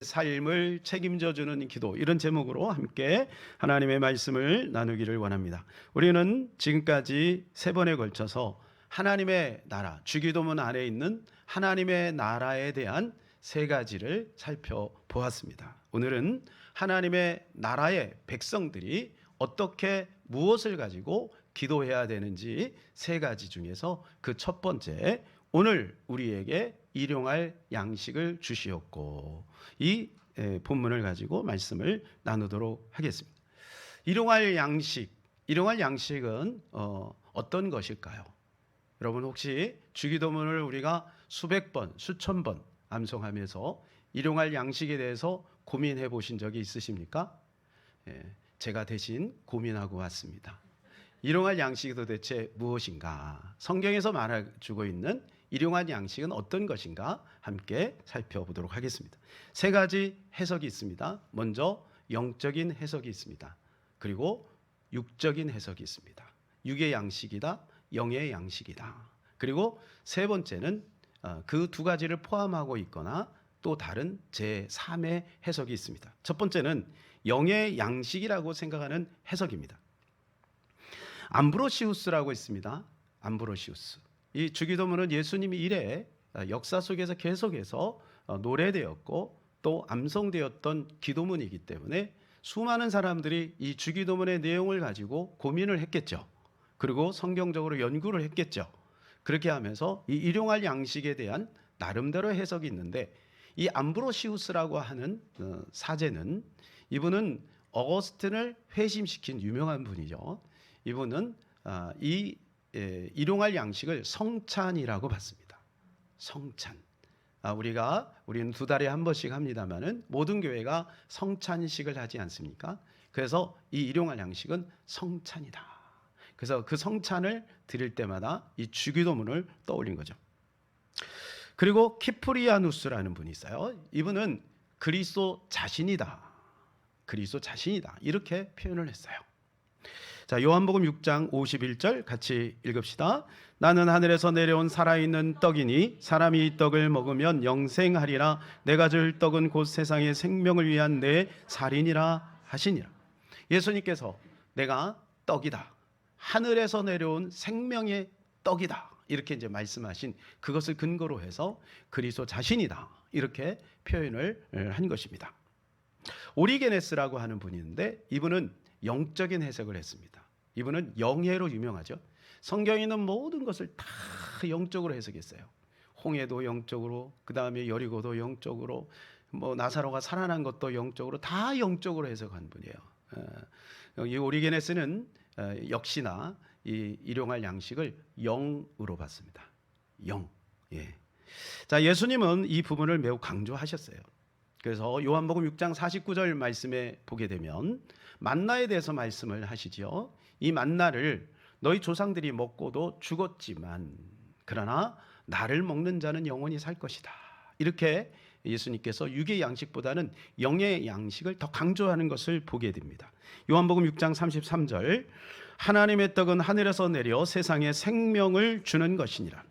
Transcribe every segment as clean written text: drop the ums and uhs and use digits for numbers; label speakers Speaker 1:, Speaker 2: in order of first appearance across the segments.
Speaker 1: 삶을 책임져 주는 기도, 이런 제목으로 함께 하나님의 말씀을 나누기를 원합니다. 우리는 지금까지 3번에 걸쳐서 하나님의 나라, 주기도문 안에 있는 하나님의 나라에 대한 3가지를 살펴보았습니다. 오늘은 하나님의 나라의 백성들이 어떻게 무엇을 가지고 기도해야 되는지 3가지 중에서 그 첫 번째, 오늘 우리에게 일용할 양식을 주시옵고, 이 본문을 가지고 말씀을 나누도록 하겠습니다. 일용할 양식은 어떤 것일까요? 여러분 혹시 주기도문을 우리가 수백 번, 수천 번 암송하면서 일용할 양식에 대해서 고민해 보신 적이 있으십니까? 제가 대신 고민하고 왔습니다. 일용할 양식이 도대체 무엇인가? 성경에서 말해주고 있는 일용할 양식은 어떤 것인가? 함께 살펴보도록 하겠습니다. 3가지 해석이 있습니다. 먼저 영적인 해석이 있습니다. 그리고 육적인 해석이 있습니다. 육의 양식이다, 영의 양식이다. 그리고 3번째는 그 2가지를 포함하고 있거나 또 다른 제3의 해석이 있습니다. 첫 번째는 영의 양식이라고 생각하는 해석입니다. 암브로시우스라고 있습니다. 암브로시우스. 이 주기도문은 예수님이 이래 역사 속에서 계속해서 노래되었고 또 암송되었던 기도문이기 때문에 수많은 사람들이 이 주기도문의 내용을 가지고 고민을 했겠죠. 그리고 성경적으로 연구를 했겠죠. 그렇게 하면서 이 일용할 양식에 대한 나름대로 해석이 있는데, 이 암브로시우스라고 하는 사제는, 이분은 어거스틴을 회심시킨 유명한 분이죠. 이분은 이 일용할 양식을 성찬이라고 봤습니다. 성찬. 우리는 2달에 한 번씩 합니다만은 모든 교회가 성찬식을 하지 않습니까? 그래서 이 일용할 양식은 성찬이다. 그래서 그 성찬을 드릴 때마다 이 주기도문을 떠올린 거죠. 그리고 키프리아누스라는 분이 있어요. 이분은 그리스도 자신이다. 그리스도 자신이다. 이렇게 표현을 했어요. 자, 요한복음 6장 51절 같이 읽읍시다. 나는 하늘에서 내려온 살아있는 떡이니 사람이 이 떡을 먹으면 영생하리라. 내가 줄 떡은 곧 세상의 생명을 위한 내 살이니라 하시니라. 예수님께서 내가 떡이다, 하늘에서 내려온 생명의 떡이다, 이렇게 이제 말씀하신 그것을 근거로 해서 그리스도 자신이다, 이렇게 표현을 한 것입니다. 오리게네스라고 하는 분이 있는데, 이분은 영적인 해석을 했습니다. 이분은 영해로 유명하죠. 성경에 있는 모든 것을 다 영적으로 해석했어요. 홍해도 영적으로, 그 다음에 여리고도 영적으로, 나사로가 살아난 것도 영적으로, 다 영적으로 해석한 분이에요. 이 오리게네스는 역시나 이 일용할 양식을 영으로 봤습니다. 영. 예. 자, 예수님은 이 부분을 매우 강조하셨어요. 그래서 요한복음 6장 49절 말씀에 보게 되면 만나에 대해서 말씀을 하시죠. 이 만나를 너희 조상들이 먹고도 죽었지만 그러나 나를 먹는 자는 영원히 살 것이다. 이렇게 예수님께서 육의 양식보다는 영의 양식을 더 강조하는 것을 보게 됩니다. 요한복음 6장 33절, 하나님의 떡은 하늘에서 내려 세상에 생명을 주는 것이니라.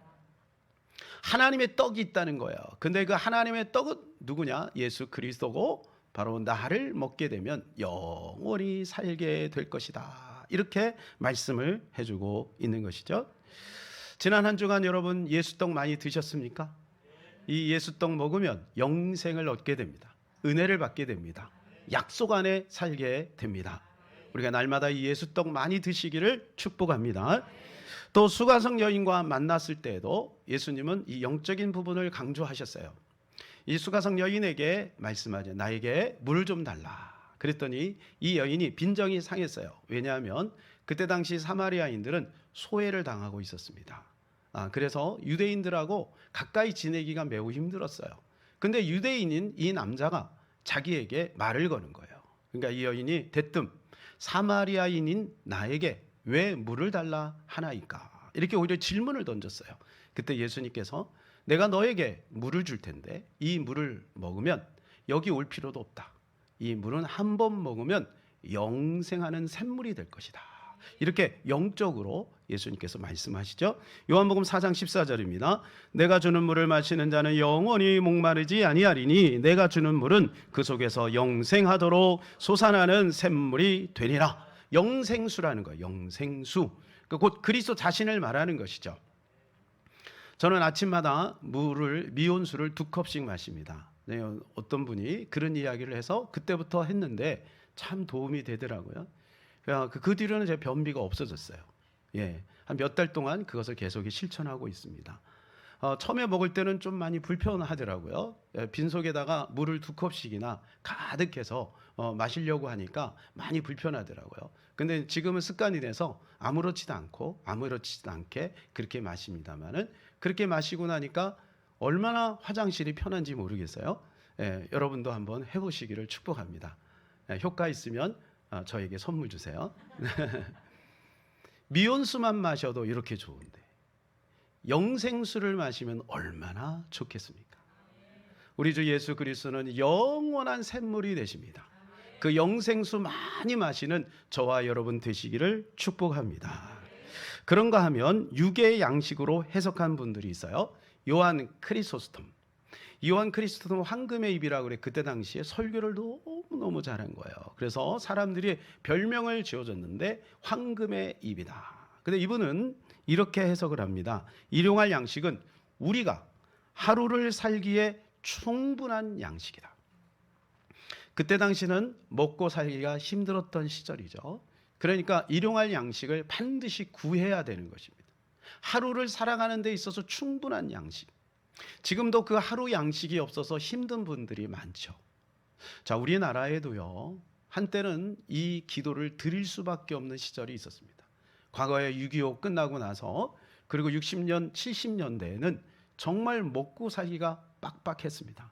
Speaker 1: 하나님의 떡이 있다는 거예요. 근데 그 하나님의 떡은 누구냐? 예수 그리스도고, 바로 나를 먹게 되면 영원히 살게 될 것이다. 이렇게 말씀을 해주고 있는 것이죠. 지난 한 주간 여러분 예수떡 많이 드셨습니까? 이 예수떡 먹으면 영생을 얻게 됩니다. 은혜를 받게 됩니다. 약속 안에 살게 됩니다. 우리가 날마다 이 예수떡 많이 드시기를 축복합니다. 또 수가성 여인과 만났을 때에도 예수님은 이 영적인 부분을 강조하셨어요. 이 수가성 여인에게 말씀하죠. 나에게 물을 좀 달라. 그랬더니 이 여인이 빈정이 상했어요. 왜냐하면 그때 당시 사마리아인들은 소외를 당하고 있었습니다. 그래서 유대인들하고 가까이 지내기가 매우 힘들었어요. 근데 유대인인 이 남자가 자기에게 말을 거는 거예요. 그러니까 이 여인이 대뜸 사마리아인인 나에게 왜 물을 달라 하나이까? 이렇게 오히려 질문을 던졌어요. 그때 예수님께서 내가 너에게 물을 줄 텐데 이 물을 먹으면 여기 올 필요도 없다. 이 물은 한 번 먹으면 영생하는 샘물이 될 것이다. 이렇게 영적으로 예수님께서 말씀하시죠. 요한복음 4장 14절입니다. 내가 주는 물을 마시는 자는 영원히 목마르지 아니하리니 내가 주는 물은 그 속에서 영생하도록 솟아나는 샘물이 되리라. 영생수라는 거예요. 영생수. 곧 그리스도 자신을 말하는 것이죠. 저는 아침마다 미온수를 2컵씩 마십니다. 네, 어떤 분이 그런 이야기를 해서 그때부터 했는데 참 도움이 되더라고요. 그 뒤로는 제 변비가 없어졌어요. 예, 한 몇 달 동안 그것을 계속 실천하고 있습니다. 처음에 먹을 때는 좀 많이 불편하더라고요. 빈속에다가 물을 2컵씩이나 가득해서 마시려고 하니까 많이 불편하더라고요. 근데 지금은 습관이 돼서 아무렇지도 않게 그렇게 마십니다만은 그렇게 마시고 나니까 얼마나 화장실이 편한지 모르겠어요. 여러분도 한번 해보시기를 축복합니다. 효과 있으면 저에게 선물 주세요. 미온수만 마셔도 이렇게 좋은데 영생수를 마시면 얼마나 좋겠습니까? 우리 주 예수 그리스도는 영원한 샘물이 되십니다. 그 영생수 많이 마시는 저와 여러분 되시기를 축복합니다. 그런가 하면 육의 양식으로 해석한 분들이 있어요. 요한 크리소스톰. 요한 크리스토는 황금의 입이라고 그래. 그때 당시에 설교를 너무 잘한 거예요. 그래서 사람들이 별명을 지어줬는데 황금의 입이다. 근데 이분은 이렇게 해석을 합니다. 일용할 양식은 우리가 하루를 살기에 충분한 양식이다. 그때 당시는 먹고 살기가 힘들었던 시절이죠. 그러니까 일용할 양식을 반드시 구해야 되는 것입니다. 하루를 살아가는 데 있어서 충분한 양식. 지금도 그 하루 양식이 없어서 힘든 분들이 많죠. 자, 우리나라에도요, 한때는 이 기도를 드릴 수밖에 없는 시절이 있었습니다. 과거에 6.25 끝나고 나서 그리고 60년, 70년대에는 정말 먹고 살기가 빡빡했습니다.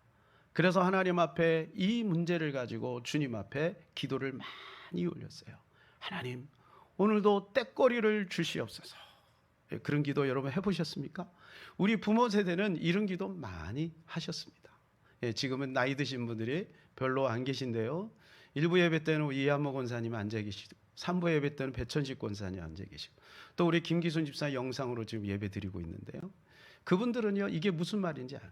Speaker 1: 그래서 하나님 앞에 이 문제를 가지고 주님 앞에 기도를 많이 올렸어요. 하나님, 오늘도 떼거리를 주시옵소서. 그런 기도 여러분 해보셨습니까? 우리 부모 세대는 이런 기도 많이 하셨습니다. 지금은 나이 드신 분들이 별로 안 계신데요. 1부 예배 때는 이한모 권사님 앉아 계시고 3부 예배 때는 배천식 권사님 앉아 계시고 또 우리 김기순 집사 영상으로 지금 예배 드리고 있는데요. 그분들은요, 이게 무슨 말인지 알아요.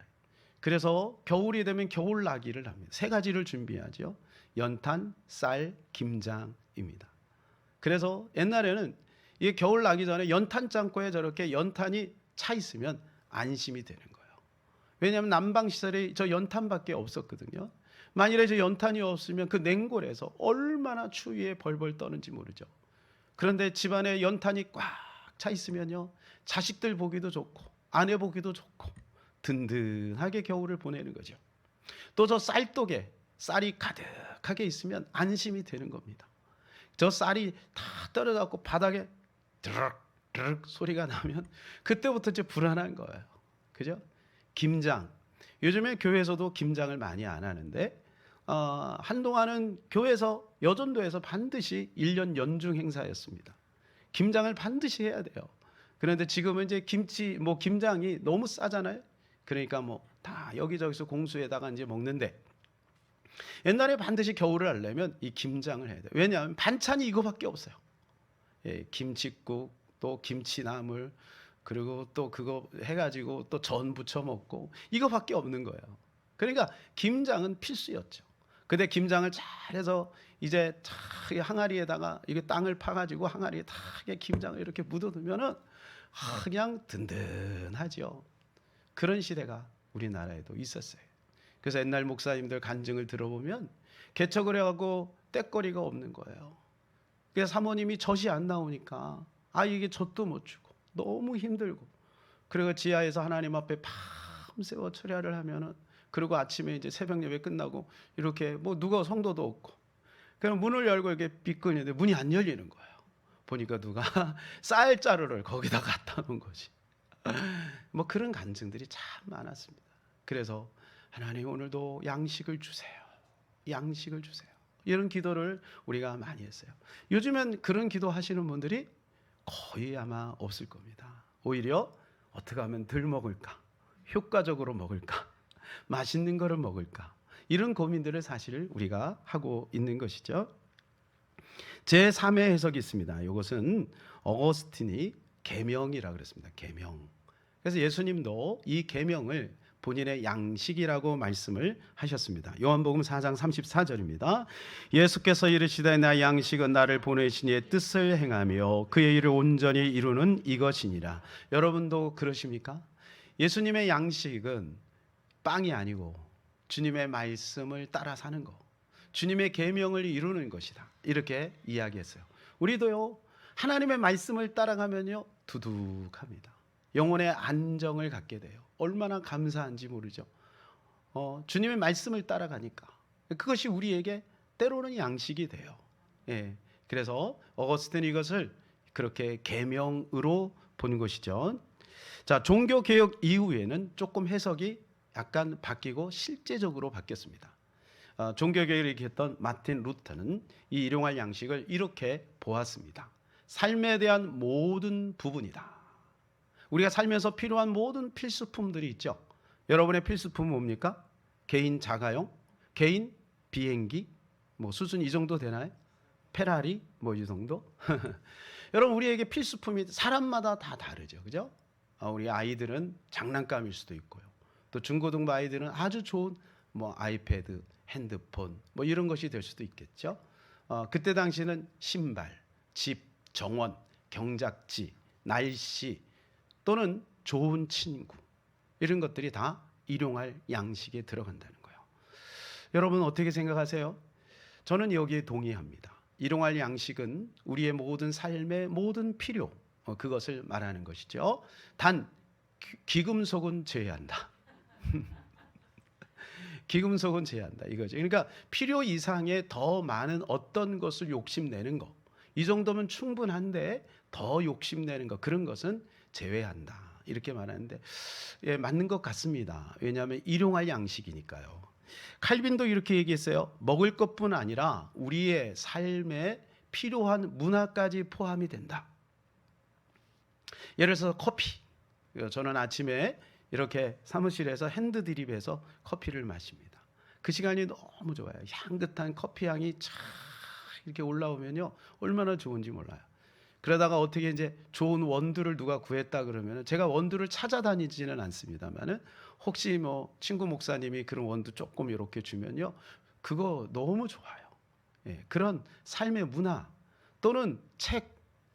Speaker 1: 그래서 겨울이 되면 겨울 나기를 합니다. 3가지를 준비하죠. 연탄, 쌀, 김장입니다. 그래서 옛날에는 이게 겨울 나기 전에 연탄 창고에 저렇게 연탄이 차 있으면 안심이 되는 거예요. 왜냐하면 난방 시설이 저 연탄밖에 없었거든요. 만일에 저 연탄이 없으면 그 냉골에서 얼마나 추위에 벌벌 떠는지 모르죠. 그런데 집안에 연탄이 꽉 차 있으면요, 자식들 보기도 좋고 아내 보기도 좋고 든든하게 겨울을 보내는 거죠. 또 저 쌀독에 쌀이 가득하게 있으면 안심이 되는 겁니다. 저 쌀이 다 떨어져갖고 바닥에 드륵 소리가 나면 그때부터 이제 불안한 거예요. 그죠? 김장. 요즘에 교회에서도 김장을 많이 안 하는데 한동안은 교회에서 여전도에서 반드시 1년 연중 행사였습니다. 김장을 반드시 해야 돼요. 그런데 지금은 이제 김장이 너무 싸잖아요. 그러니까 다 여기저기서 공수에다가 이제 먹는데 옛날에 반드시 겨울을 하려면 이 김장을 해야 돼요. 왜냐하면 반찬이 이거밖에 없어요. 김칫국, 또 김치나물, 그리고 또 그거 해가지고 또 전 부쳐 먹고 이거밖에 없는 거예요. 그러니까 김장은 필수였죠. 근데 김장을 잘해서 이제 항아리에다가 이게 땅을 파가지고 항아리에 다 김장을 이렇게 묻어두면은 그냥 든든하죠. 그런 시대가 우리나라에도 있었어요. 그래서 옛날 목사님들 간증을 들어보면 개척을 해가고 떼거리가 없는 거예요. 그래서 사모님이 젖이 안 나오니까 아이에게 젖도 못 주고 너무 힘들고, 그리고 지하에서 하나님 앞에 밤새워 철야를 하면은, 그리고 아침에 이제 새벽 예배 끝나고 이렇게 누가 성도도 없고, 그럼 문을 열고 이렇게 비끄는데 문이 안 열리는 거예요. 보니까 누가 쌀자루를 거기다 갖다 놓은 거지. 그런 간증들이 참 많았습니다. 그래서 하나님, 오늘도 양식을 주세요. 양식을 주세요. 이런 기도를 우리가 많이 했어요. 요즘엔 그런 기도 하시는 분들이 거의 아마 없을 겁니다. 오히려 어떻게 하면 덜 먹을까? 효과적으로 먹을까? 맛있는 거를 먹을까? 이런 고민들을 사실 우리가 하고 있는 것이죠. 제3의 해석이 있습니다. 이것은 어거스틴이 계명이라 그랬습니다. 계명. 그래서 예수님도 이 계명을 본인의 양식이라고 말씀을 하셨습니다. 요한복음 4장 34절입니다. 예수께서 이르시되 나 양식은 나를 보내신 이의 뜻을 행하며 그의 일을 온전히 이루는 이것이니라. 여러분도 그러십니까? 예수님의 양식은 빵이 아니고 주님의 말씀을 따라 사는 것, 주님의 계명을 이루는 것이다. 이렇게 이야기했어요. 우리도요, 하나님의 말씀을 따라가면요, 두둑합니다. 영혼의 안정을 갖게 돼요. 얼마나 감사한지 모르죠. 주님의 말씀을 따라가니까 그것이 우리에게 때로는 양식이 돼요. 예, 그래서 어거스틴이 이것을 그렇게 계명으로 본 것이죠. 자, 종교 개혁 이후에는 조금 해석이 약간 바뀌고 실제적으로 바뀌었습니다. 종교 개혁을 일으켰던 마틴 루터는 이 일용할 양식을 이렇게 보았습니다. 삶에 대한 모든 부분이다. 우리가 살면서 필요한 모든 필수품들이 있죠. 여러분의 필수품은 뭡니까? 개인 자가용, 개인 비행기, 뭐 수준 이 정도 되나요? 페라리, 뭐 이 정도? 여러분, 우리에게 필수품이 사람마다 다 다르죠, 그죠? 우리 아이들은 장난감일 수도 있고요. 또 중고등부 아이들은 아주 좋은 뭐 아이패드, 핸드폰, 뭐 이런 것이 될 수도 있겠죠. 그때 당시는 신발, 집, 정원, 경작지, 날씨, 또는 좋은 친구, 이런 것들이 다 일용할 양식에 들어간다는 거예요. 여러분 어떻게 생각하세요? 저는 여기에 동의합니다. 일용할 양식은 우리의 모든 삶의 모든 필요, 그것을 말하는 것이죠. 단 기금속은 제외한다. 기금속은 제외한다 이거죠. 그러니까 필요 이상의 더 많은 어떤 것을 욕심내는 것, 이 정도면 충분한데 더 욕심내는 것, 그런 것은 제외한다. 이렇게 말하는데, 예, 맞는 것 같습니다. 왜냐하면 일용할 양식이니까요. 칼빈도 이렇게 얘기했어요. 먹을 것뿐 아니라 우리의 삶에 필요한 문화까지 포함이 된다. 예를 들어서 커피. 저는 아침에 이렇게 사무실에서 핸드드립에서 커피를 마십니다. 그 시간이 너무 좋아요. 향긋한 커피 향이 쫙 이렇게 올라오면요, 얼마나 좋은지 몰라요. 그러다가 어떻게 이제 좋은 원두를 누가 구했다 그러면 제가 원두를 찾아다니지는 않습니다만은 혹시 뭐 친구 목사님이 그런 원두 조금 이렇게 주면요, 그거 너무 좋아요. 예, 그런 삶의 문화 또는 책,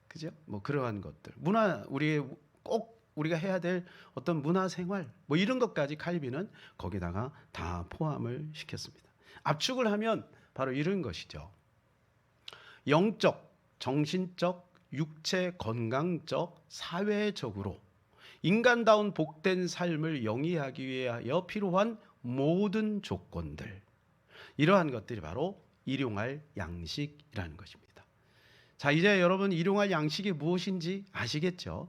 Speaker 1: 그죠? 뭐 그러한 것들, 문화, 우리의 꼭 우리가 해야 될 어떤 문화 생활, 뭐 이런 것까지 칼빈은 거기다가 다 포함을 시켰습니다. 압축을 하면 바로 이런 것이죠. 영적, 정신적, 육체 건강적, 사회적으로 인간다운 복된 삶을 영위하기 위하여 필요한 모든 조건들, 이러한 것들이 바로 일용할 양식이라는 것입니다. 자, 이제 여러분 일용할 양식이 무엇인지 아시겠죠?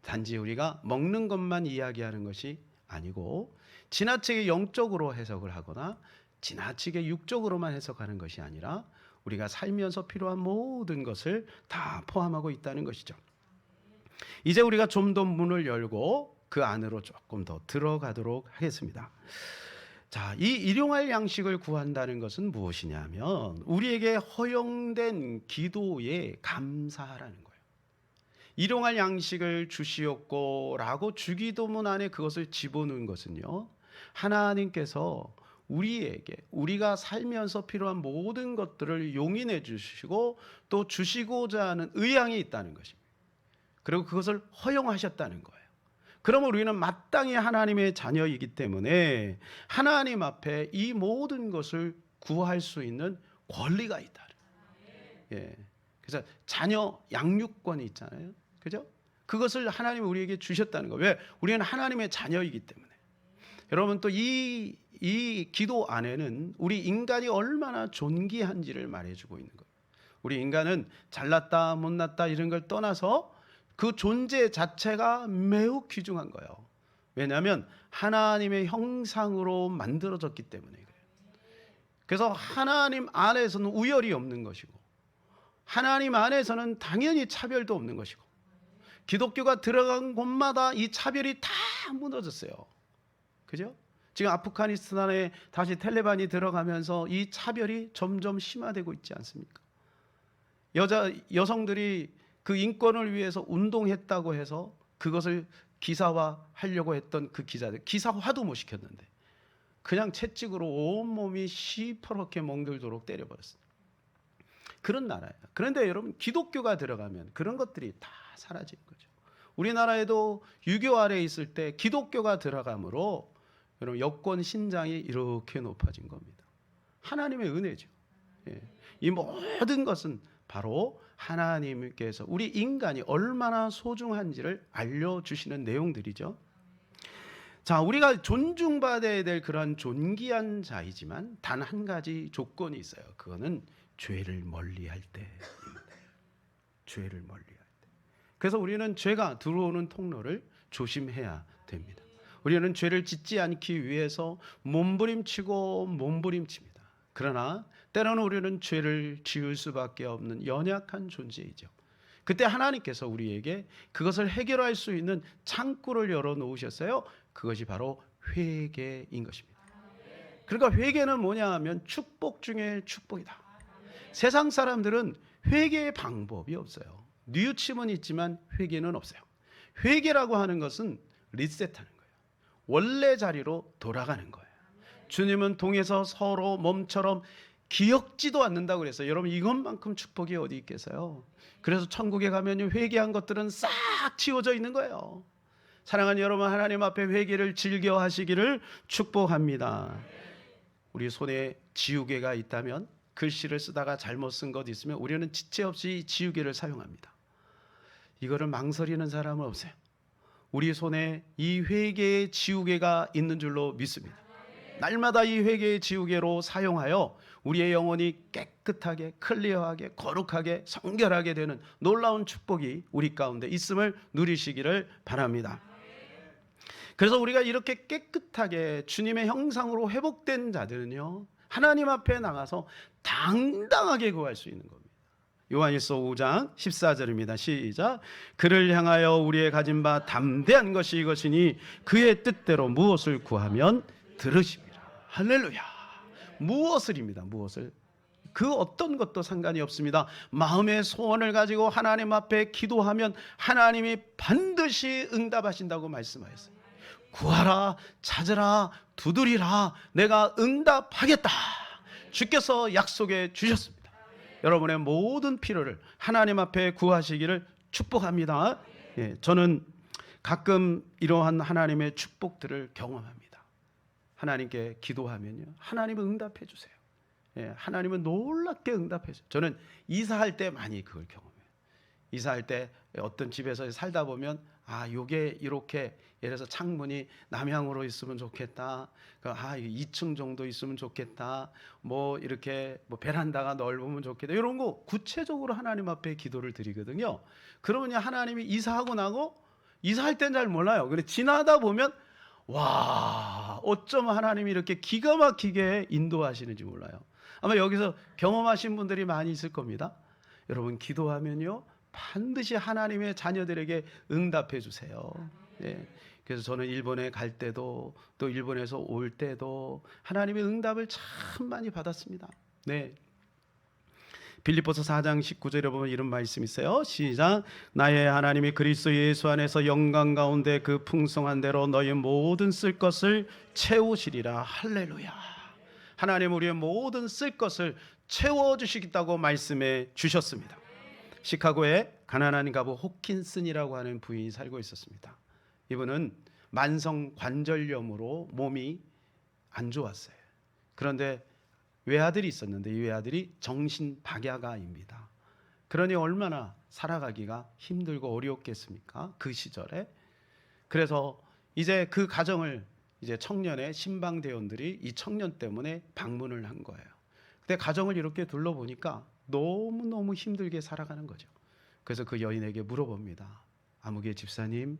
Speaker 1: 단지 우리가 먹는 것만 이야기하는 것이 아니고 지나치게 영적으로 해석을 하거나 지나치게 육적으로만 해석하는 것이 아니라 우리가 살면서 필요한 모든 것을 다 포함하고 있다는 것이죠. 이제 우리가 좀 더 문을 열고 그 안으로 조금 더 들어가도록 하겠습니다. 자, 이 일용할 양식을 구한다는 것은 무엇이냐면 우리에게 허용된 기도에 감사하라는 거예요. 일용할 양식을 주시옵고라고 주기도문 안에 그것을 집어넣은 것은요, 하나님께서 우리에게 우리가 살면서 필요한 모든 것들을 용인해 주시고 또 주시고자 하는 의향이 있다는 것입니다. 그리고 그것을 허용하셨다는 거예요. 그러면 우리는 마땅히 하나님의 자녀이기 때문에 하나님 앞에 이 모든 것을 구할 수 있는 권리가 있다. 예. 그래서 자녀 양육권이 있잖아요. 그죠? 그것을 하나님이 우리에게 주셨다는 거예요. 왜? 우리는 하나님의 자녀이기 때문에. 여러분 또 이 기도 안에는 우리 인간이 얼마나 존귀한지를 말해주고 있는 거예요. 우리 인간은 잘났다 못났다 이런 걸 떠나서 그 존재 자체가 매우 귀중한 거예요. 왜냐하면 하나님의 형상으로 만들어졌기 때문에 그래요. 그래서 하나님 안에서는 우열이 없는 것이고 하나님 안에서는 당연히 차별도 없는 것이고 기독교가 들어간 곳마다 이 차별이 다 무너졌어요. 그죠? 지금 아프가니스탄에 다시 텔레반이 들어가면서 이 차별이 점점 심화되고 있지 않습니까? 여성들이 그 인권을 위해서 운동했다고 해서 그것을 기사화하려고 했던 그 기자들, 기사화도 못 시켰는데 그냥 채찍으로 온몸이 시퍼렇게 멍들도록 때려버렸어요. 그런 나라예요. 그런데 여러분, 기독교가 들어가면 그런 것들이 다 사라지는 거죠. 우리나라에도 유교 아래에 있을 때 기독교가 들어감으로 여러분, 여권 신장이 이렇게 높아진 겁니다. 하나님의 은혜죠. 예. 이 모든 것은 바로 하나님께서 우리 인간이 얼마나 소중한지를 알려주시는 내용들이죠. 자, 우리가 존중받아야 될 그런 존귀한 자이지만 단 한 가지 조건이 있어요. 그거는 죄를 멀리할 때입니다. 죄를 멀리할 때. 그래서 우리는 죄가 들어오는 통로를 조심해야 됩니다. 우리는 죄를 짓지 않기 위해서 몸부림치고 몸부림칩니다. 그러나 때로는 우리는 죄를 지을 수밖에 없는 연약한 존재이죠. 그때 하나님께서 우리에게 그것을 해결할 수 있는 창구를 열어놓으셨어요. 그것이 바로 회개인 것입니다. 그러니까 회개는 뭐냐 하면 축복 중에 축복이다. 세상 사람들은 회개의 방법이 없어요. 뉘우침은 있지만 회개는 없어요. 회개라고 하는 것은 리셋하는 거예요. 원래 자리로 돌아가는 거예요. 주님은 동에서 서로 몸처럼 기억지도 않는다고 그랬어요. 여러분, 이것만큼 축복이 어디 있겠어요? 그래서 천국에 가면 회개한 것들은 싹 치워져 있는 거예요. 사랑하는 여러분, 하나님 앞에 회개를 즐겨 하시기를 축복합니다. 우리 손에 지우개가 있다면, 글씨를 쓰다가 잘못 쓴 것 있으면 우리는 지체 없이 지우개를 사용합니다. 이거를 망설이는 사람은 없어요. 우리 손에 이 회개의 지우개가 있는 줄로 믿습니다. 날마다 이 회개의 지우개로 사용하여 우리의 영혼이 깨끗하게, 클리어하게, 거룩하게, 성결하게 되는 놀라운 축복이 우리 가운데 있음을 누리시기를 바랍니다. 그래서 우리가 이렇게 깨끗하게 주님의 형상으로 회복된 자들은요, 하나님 앞에 나가서 당당하게 구할 수 있는 겁니다. 요한일서 5장 14절입니다. 시작. 그를 향하여 우리의 가진 바 담대한 것이 이것이니 그의 뜻대로 무엇을 구하면 들으십니다. 할렐루야. 무엇을입니다. 무엇을. 그 어떤 것도 상관이 없습니다. 마음의 소원을 가지고 하나님 앞에 기도하면 하나님이 반드시 응답하신다고 말씀하셨어요. 구하라, 찾으라, 두드리라, 내가 응답하겠다. 주께서 약속해 주셨습니다. 여러분의 모든 필요를 하나님 앞에 구하시기를 축복합니다. 예, 저는 가끔 이러한 하나님의 축복들을 경험합니다. 하나님께 기도하면요, 하나님은 응답해 주세요. 예, 하나님은 놀랍게 응답해 주세요. 저는 이사할 때 많이 그걸 경험해요. 이사할 때 어떤 집에서 살다 보면 요게 이렇게, 예를 들어서 창문이 남향으로 있으면 좋겠다. 2층 정도 있으면 좋겠다. 이렇게 베란다가 넓으면 좋겠다. 이런 거 구체적으로 하나님 앞에 기도를 드리거든요. 그러면 하나님이 이사하고 나고, 이사할 땐 잘 몰라요. 근데 지나다 보면 와, 어쩜 하나님이 이렇게 기가 막히게 인도하시는지 몰라요. 아마 여기서 경험하신 분들이 많이 있을 겁니다. 여러분, 기도하면요, 반드시 하나님의 자녀들에게 응답해 주세요. 예. 그래서 저는 일본에 갈 때도, 또 일본에서 올 때도 하나님의 응답을 참 많이 받았습니다. 네. 빌립보서 4장 19절에 보면 이런 말씀이 있어요. 시작. 나의 하나님이 그리스도 예수 안에서 영광 가운데 그 풍성한 대로 너희 모든 쓸 것을 채우시리라. 할렐루야. 하나님 우리의 모든 쓸 것을 채워주시겠다고 말씀해 주셨습니다. 시카고에 가난한 가부 호킨슨이라고 하는 부인이 살고 있었습니다. 이분은 만성 관절염으로 몸이 안 좋았어요. 그런데 외아들이 있었는데 이 외아들이 정신박약아입니다. 그러니 얼마나 살아가기가 힘들고 어려웠겠습니까? 그 시절에. 그래서 이제 그 가정을 이제 청년의 신방대원들이 이 청년 때문에 방문을 한 거예요. 근데 가정을 이렇게 둘러보니까 너무너무 힘들게 살아가는 거죠. 그래서 그 여인에게 물어봅니다. 아무개 집사님,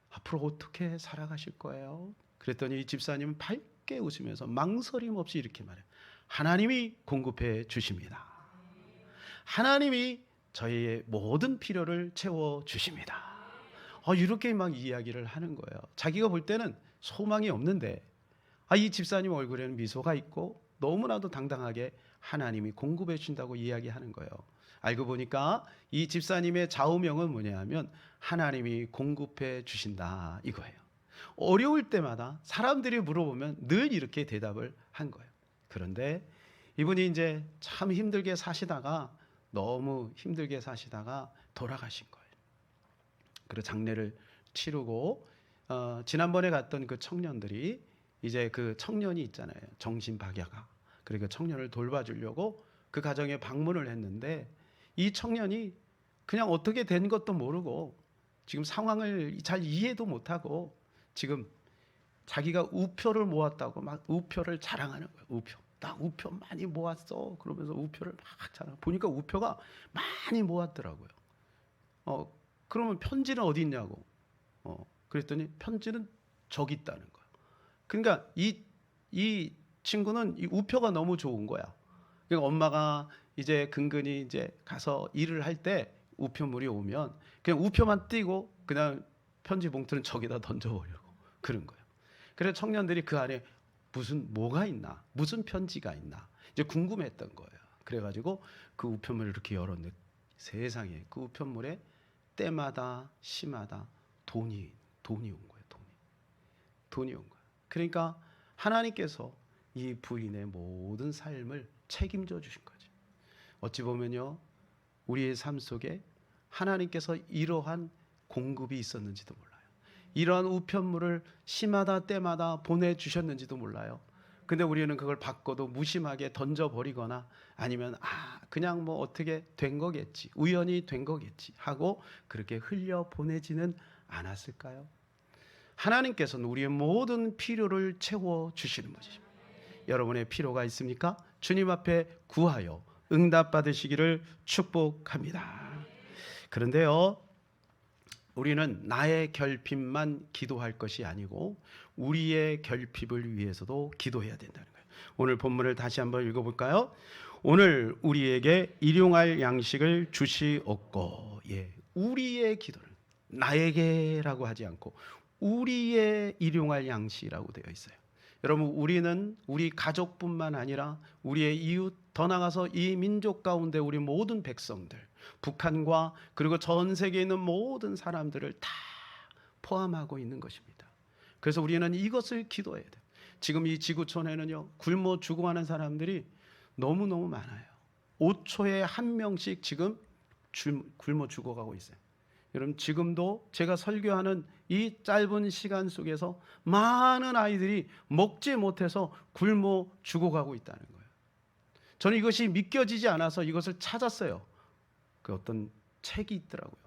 Speaker 1: 앞으로 어떻게 살아가실 거예요? 그랬더니 이 집사님은 밝게 웃으면서 망설임 없이 이렇게 말해요. 하나님이 공급해 주십니다. 하나님이 저희의 모든 필요를 채워 주십니다. 이렇게 막 이야기를 하는 거예요. 자기가 볼 때는 소망이 없는데 이 집사님 얼굴에는 미소가 있고 너무나도 당당하게 하나님이 공급해 주신다고 이야기하는 거예요. 알고 보니까 이 집사님의 좌우명은 뭐냐면 하나님이 공급해 주신다 이거예요. 어려울 때마다 사람들이 물어보면 늘 이렇게 대답을 한 거예요. 그런데 이분이 이제 참 힘들게 사시다가 너무 힘들게 사시다가 돌아가신 거예요. 그리고 장례를 치르고 지난번에 갔던 그 청년들이 이제 그 청년이 있잖아요. 정신박야가. 그리고 청년을 돌봐주려고 그 가정에 방문을 했는데 이 청년이 그냥 어떻게 된 것도 모르고 지금 상황을 잘 이해도 못하고 지금 자기가 우표를 모았다고 막 우표를 자랑하는 거예요. 우표. 나 우표 많이 모았어. 그러면서 우표를 막 자랑. 보니까 우표가 많이 모았더라고요. 그러면 편지는 어디 있냐고. 그랬더니 편지는 저기 있다는 거예요. 그러니까 이 친구는 이 우표가 너무 좋은 거야. 그러니까 엄마가 이제 근근히 이제 가서 일을 할 때 우표물이 오면 그냥 우표만 띄고 그냥 편지 봉투는 저기다 던져버리고 그런 거예요. 그래서 청년들이 그 안에 뭐가 있나, 무슨 편지가 있나 이제 궁금했던 거예요. 그래가지고 그 우표물을 이렇게 열었는데 세상에 그 우표물에 때마다 시마다 돈이 온 거예요. 돈이 온 거예요. 그러니까 하나님께서 이 부인의 모든 삶을 책임져 주신 거죠. 어찌 보면요, 우리의 삶 속에 하나님께서 이러한 공급이 있었는지도 몰라요. 이러한 우편물을 시마다 때마다 보내주셨는지도 몰라요. 근데 우리는 그걸 받고도 무심하게 던져버리거나 아니면 그냥 뭐 어떻게 된 거겠지, 우연히 된 거겠지 하고 그렇게 흘려보내지는 않았을까요? 하나님께서는 우리의 모든 필요를 채워주시는 것이죠. 여러분의 필요가 있습니까? 주님 앞에 구하여 응답받으시기를 축복합니다. 그런데요, 우리는 나의 결핍만 기도할 것이 아니고 우리의 결핍을 위해서도 기도해야 된다는 거예요. 오늘 본문을 다시 한번 읽어볼까요? 오늘 우리에게 일용할 양식을 주시옵고. 우리의 기도는 나에게라고 하지 않고 우리의 일용할 양식이라고 되어 있어요. 여러분, 우리는 우리 가족뿐만 아니라 우리의 이웃, 더 나아가서 이 민족 가운데 우리 모든 백성들, 북한과 그리고 전 세계에 있는 모든 사람들을 다 포함하고 있는 것입니다. 그래서 우리는 이것을 기도해야 돼요. 지금 이 지구촌에는요, 굶어 죽어가는 사람들이 너무너무 많아요. 5초에 한 명씩 지금 굶어 죽어가고 있어요. 여러분, 지금도 제가 설교하는 이 짧은 시간 속에서 많은 아이들이 먹지 못해서 굶어 죽어가고 있다는 거예요. 저는 이것이 믿겨지지 않아서 이것을 찾았어요. 그 어떤 책이 있더라고요.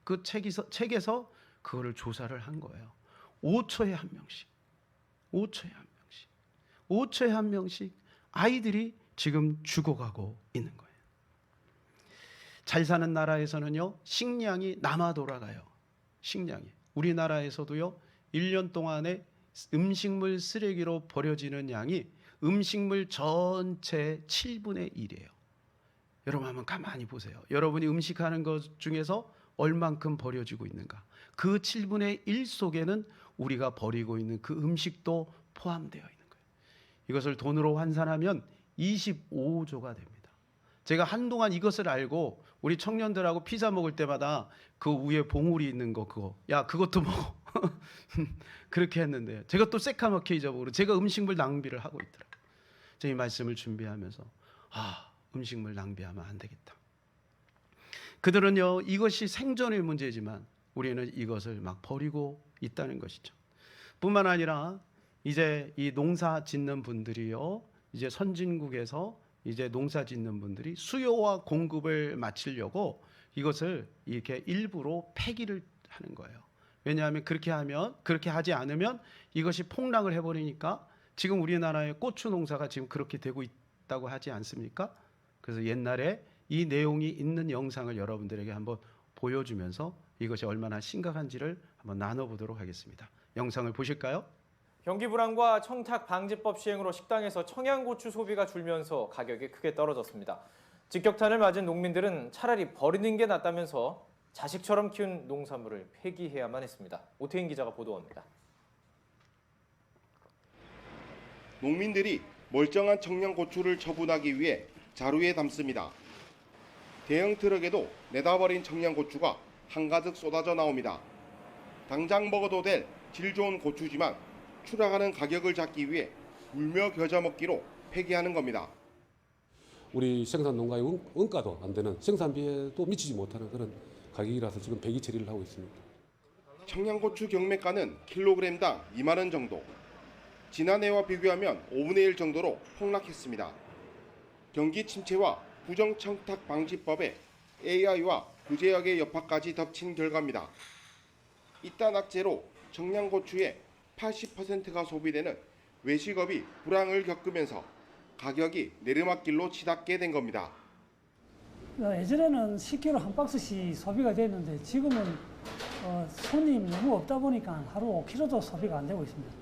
Speaker 1: 그 책에서 그거를 조사를 한 거예요. 5초에 한 명씩, 5초에 한 명씩, 5초에 한 명씩 아이들이 지금 죽어가고 있는 거예요. 잘 사는 나라에서는요, 식량이 남아 돌아가요. 식량이. 우리나라에서도요, 1년 동안에 음식물 쓰레기로 버려지는 양이 음식물 전체 7분의 1이에요. 여러분 한번 가만히 보세요. 여러분이 음식하는 것 중에서 얼만큼 버려지고 있는가? 그 7분의 1 속에는 우리가 버리고 있는 그 음식도 포함되어 있는 거예요. 이것을 돈으로 환산하면 25조가 됩니다. 제가 한동안 이것을 알고 우리 청년들하고 피자 먹을 때마다 그 위에 봉우리 있는 거 그거 야 그것도 먹어 그렇게 했는데 제가 또 새까맣게 잊어버리고 제가 음식물 낭비를 하고 있더라고요. 제가 이 말씀을 준비하면서 음식물 낭비하면 안 되겠다. 그들은요, 이것이 생존의 문제지만 우리는 이것을 막 버리고 있다는 것이죠. 뿐만 아니라 이제 이 농사 짓는 분들이요, 이제 선진국에서 이제 농사 짓는 분들이 수요와 공급을 맞추려고 이것을 이렇게 일부러 폐기를 하는 거예요. 왜냐하면 그렇게 하지 않으면 이것이 폭락을 해버리니까 지금 우리나라의 고추 농사가 지금 그렇게 되고 있다고 하지 않습니까? 그래서 옛날에 이 내용이 있는 영상을 여러분들에게 한번 보여주면서 이것이 얼마나 심각한지를 한번 나눠보도록 하겠습니다. 영상을 보실까요?
Speaker 2: 경기 불황과 청탁 방지법 시행으로 식당에서 청양고추 소비가 줄면서 가격이 크게 떨어졌습니다. 직격탄을 맞은 농민들은 차라리 버리는 게 낫다면서 자식처럼 키운 농산물을 폐기해야만 했습니다. 오태인 기자가 보도합니다.
Speaker 3: 농민들이 멀쩡한 청양고추를 처분하기 위해 자루에 담습니다. 대형 트럭에도 내다버린 청양고추가 한가득 쏟아져 나옵니다. 당장 먹어도 될 질 좋은 고추지만 추락하는 가격을 잡기 위해 울며 겨자 먹기로 폐기하는 겁니다.
Speaker 4: 우리 생산 농가의 원가도 안 되는 생산비에도 미치지 못하는 그런 가격이라서 지금 배기 처리를 하고 있습니다.
Speaker 3: 청양고추 경매가는 킬로그램당 2만 원 정도. 지난해와 비교하면 5분의 1 정도로 폭락했습니다. 경기 침체와 부정청탁 방지법에 AI와 구제역의 여파까지 덮친 결과입니다. 이딴 악재로 청양고추의 80%가 소비되는 외식업이 불황을 겪으면서 가격이 내리막길로 치닫게 된 겁니다.
Speaker 5: 예전에는 10kg 한 박스씩 소비가 됐는데 지금은 손님 너무 없다 보니까 하루 5kg도 소비가 안 되고 있습니다.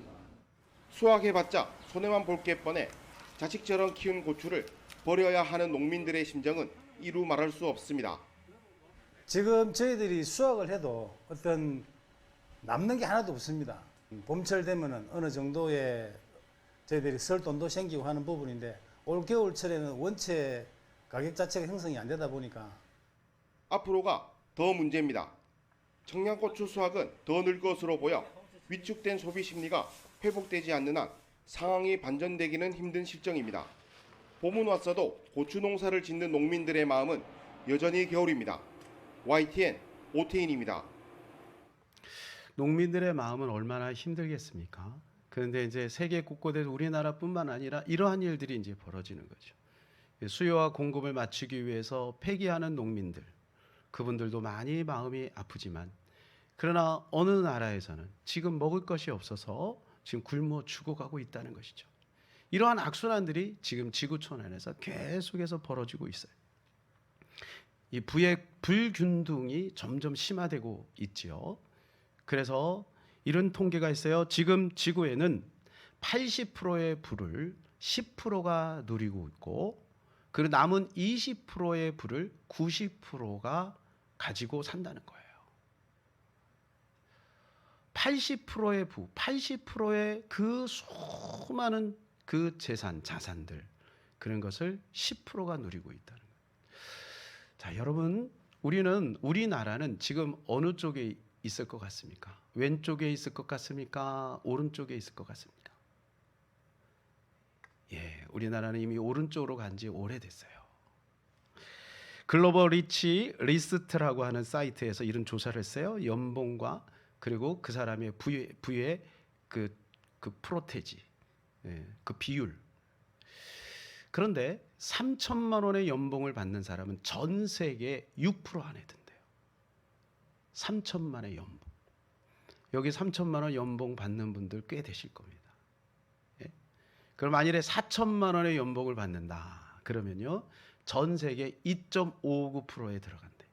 Speaker 3: 수확해봤자 손해만 볼 게 뻔해 자식처럼 키운 고추를 버려야 하는 농민들의 심정은 이루 말할 수 없습니다.
Speaker 6: 지금 저희들이 수확을 해도 어떤 남는 게 하나도 없습니다. 봄철 되면은 어느 정도의 저희들이 설 돈도 생기고 하는 부분인데 올 겨울철에는 원체 가격 자체가 형성이 안 되다 보니까
Speaker 3: 앞으로가 더 문제입니다. 청양고추 수확은 더 늘 것으로 보여 위축된 소비 심리가 회복되지 않는 한 상황이 반전되기는 힘든 실정입니다. 봄은 왔어도 고추 농사를 짓는 농민들의 마음은 여전히 겨울입니다. YTN 오태인입니다.
Speaker 1: 농민들의 마음은 얼마나 힘들겠습니까? 그런데 이제 세계 곳곳에서 우리나라뿐만 아니라 이러한 일들이 이제 벌어지는 거죠. 수요와 공급을 맞추기 위해서 폐기하는 농민들, 그분들도 많이 마음이 아프지만, 그러나 어느 나라에서는 지금 먹을 것이 없어서 지금 굶어 죽어가고 있다는 것이죠. 이러한 악순환들이 지금 지구촌 안에서 계속해서 벌어지고 있어요. 이 불균등이 점점 심화되고 있지요. 그래서 이런 통계가 있어요. 지금 지구에는 80%의 부를 10%가 누리고 있고, 그리고 남은 20%의 부를 90%가 가지고 산다는 거예요. 80%의 부, 80%의 그 수많은 그 재산, 자산들, 그런 것을 10%가 누리고 있다는 거예요. 자, 여러분, 우리나라는 지금 어느 쪽에 있을 것 같습니까? 왼쪽에 있을 것 같습니까? 오른쪽에 있을 것 같습니까? 예, 우리나라는 이미 오른쪽으로 간 지 오래됐어요. 글로벌 리치 리스트라고 하는 사이트에서 이런 조사를 했어요. 연봉과 그리고 그 사람의 부의 그 프로테지, 예, 그 비율. 그런데 3천만 원의 연봉을 받는 사람은 전 세계 6% 안에 든대요. 3천만의 연봉. 여기 3천만 원 연봉 받는 분들 꽤 되실 겁니다. 예? 그럼 만일에 4천만 원의 연봉을 받는다. 그러면요, 전 세계 2.59%에 들어간대.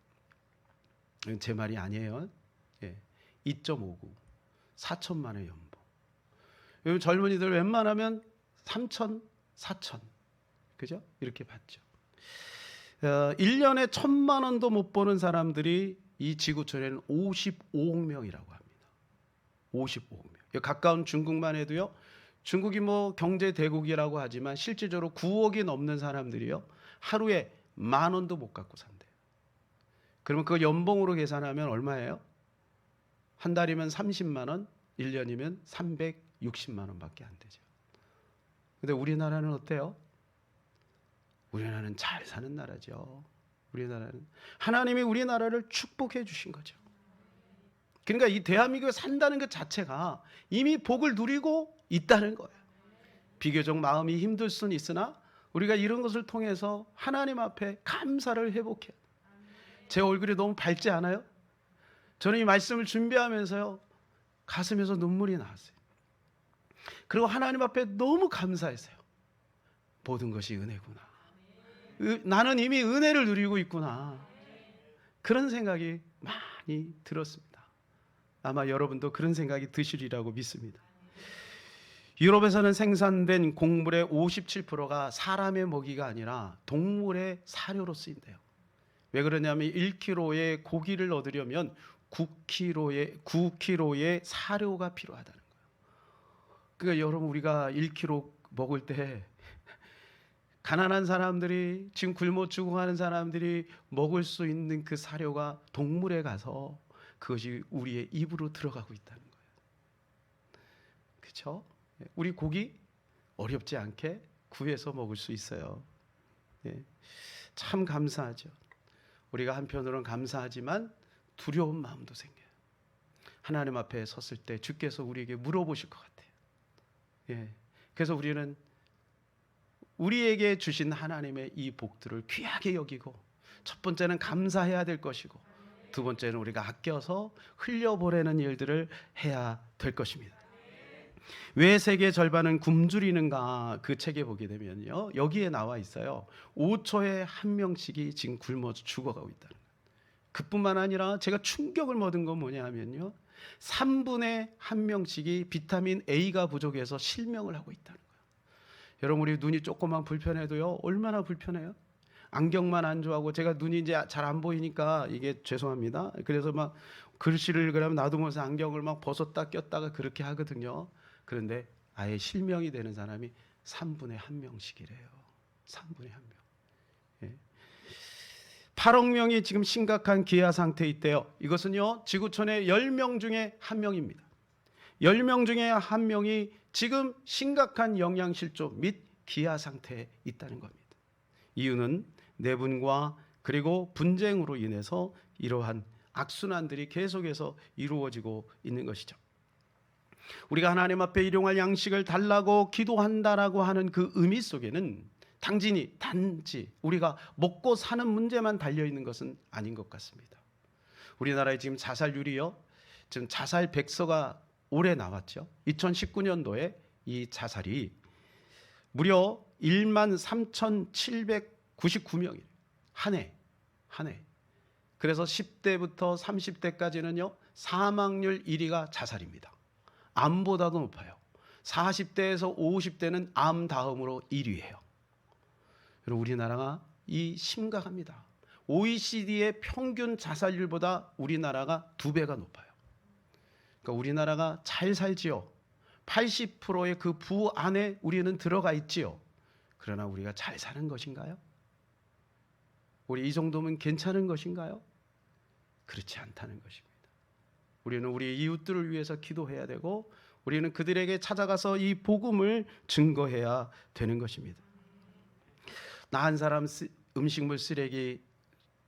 Speaker 1: 이건 제 말이 아니에요. 예, 2.59. 4천만 원의 연봉. 요즘 젊은이들 웬만하면 3천, 4천. 그죠? 이렇게 받죠. 1년에 1,000만 원도 못 버는 사람들이 이 지구촌에는 55억 명이라고 합니다. 55억 명. 가까운 중국만 해도요. 중국이 뭐 경제 대국이라고 하지만 실질적으로 9억이 넘는 사람들이요. 하루에 10,000원도 못 갖고 산대요. 그러면 그 연봉으로 계산하면 얼마예요? 한 달이면 30만 원, 1년이면 360만 원밖에 안 되죠. 근데 우리나라는 어때요? 우리나라는 잘 사는 나라죠. 우리나라는 하나님이 우리나라를 축복해 주신 거죠. 그러니까 이 대한민국에 산다는 것 자체가 이미 복을 누리고 있다는 거예요. 비교적 마음이 힘들 수는 있으나 우리가 이런 것을 통해서 하나님 앞에 감사를 회복해요. 제 얼굴이 너무 밝지 않아요? 저는 이 말씀을 준비하면서요, 가슴에서 눈물이 나왔어요. 그리고 하나님 앞에 너무 감사했어요. 모든 것이 은혜구나. 나는 이미 은혜를 누리고 있구나. 그런 생각이 많이 들었습니다. 아마 여러분도 그런 생각이 드시리라고 믿습니다. 유럽에서는 생산된 곡물의 57%가 사람의 먹이가 아니라 동물의 사료로 쓰인대요. 왜 그러냐면 1kg의 고기를 얻으려면 9kg의 사료가 필요하다는 거예요. 그러니까 여러분, 우리가 1kg 먹을 때 가난한 사람들이 지금 굶어 죽어가는 사람들이 먹을 수 있는 그 사료가 동물에 가서 그것이 우리의 입으로 들어가고 있다는 거예요. 그렇죠? 우리 고기 어렵지 않게 구해서 먹을 수 있어요. 예. 참 감사하죠. 우리가 한편으로는 감사하지만 두려운 마음도 생겨요. 하나님 앞에 섰을 때 주께서 우리에게 물어보실 것 같아요. 예. 그래서 우리는 우리에게 주신 하나님의 이 복들을 귀하게 여기고, 첫 번째는 감사해야 될 것이고, 두 번째는 우리가 아껴서 흘려보내는 일들을 해야 될 것입니다. 왜 세계 절반은 굶주리는가, 그 책에 보게 되면요, 여기에 나와 있어요. 5초에 한 명씩이 지금 굶어 죽어가고 있다는 거예요. 그뿐만 아니라 제가 충격을 얻은 건 뭐냐 하면요, 3분의 1명씩이 비타민 A가 부족해서 실명을 하고 있다는 거예요. 여러분, 우리 눈이 조금만 불편해도요, 얼마나 불편해요? 안경만 안 좋아하고, 제가 눈이 이제 잘 안 보이니까 이게 죄송합니다. 그래서 막 글씨를 그러면 놔두면서 안경을 막 벗었다 꼈다가 그렇게 하거든요. 그런데 아예 실명이 되는 사람이 3분의 1명씩이래요. 3분의 1명. 예. 8억 명이 지금 심각한 기아 상태에 있대요. 이것은요, 지구촌의 10명 중에 1명입니다. 10명 중에 1명이 지금 심각한 영양실조 및 기아 상태에 있다는 겁니다. 이유는 내분과 그리고 분쟁으로 인해서 이러한 악순환들이 계속해서 이루어지고 있는 것이죠. 우리가 하나님 앞에 일용할 양식을 달라고 기도한다라고 하는 그 의미 속에는 단지 우리가 먹고 사는 문제만 달려 있는 것은 아닌 것 같습니다. 우리나라에 지금 자살률이요, 지금 자살 백서가 올해 나왔죠. 2019년도에 이 자살이 무려 13,799명이에요. 한 해. 그래서 10대부터 30대까지는요, 사망률 1위가 자살입니다. 암보다도 높아요. 40대에서 50대는 암 다음으로 1위예요. 그리고 우리나라가 심각합니다. OECD의 평균 자살률보다 우리나라가 2배가 높아요. 그러니까 우리나라가 잘 살지요. 80%의 그 부 안에 우리는 들어가 있지요. 그러나 우리가 잘 사는 것인가요? 우리 이 정도면 괜찮은 것인가요? 그렇지 않다는 것입니다. 우리는 우리 이웃들을 위해서 기도해야 되고, 우리는 그들에게 찾아가서 이 복음을 증거해야 되는 것입니다. 나 한 사람 음식물 쓰레기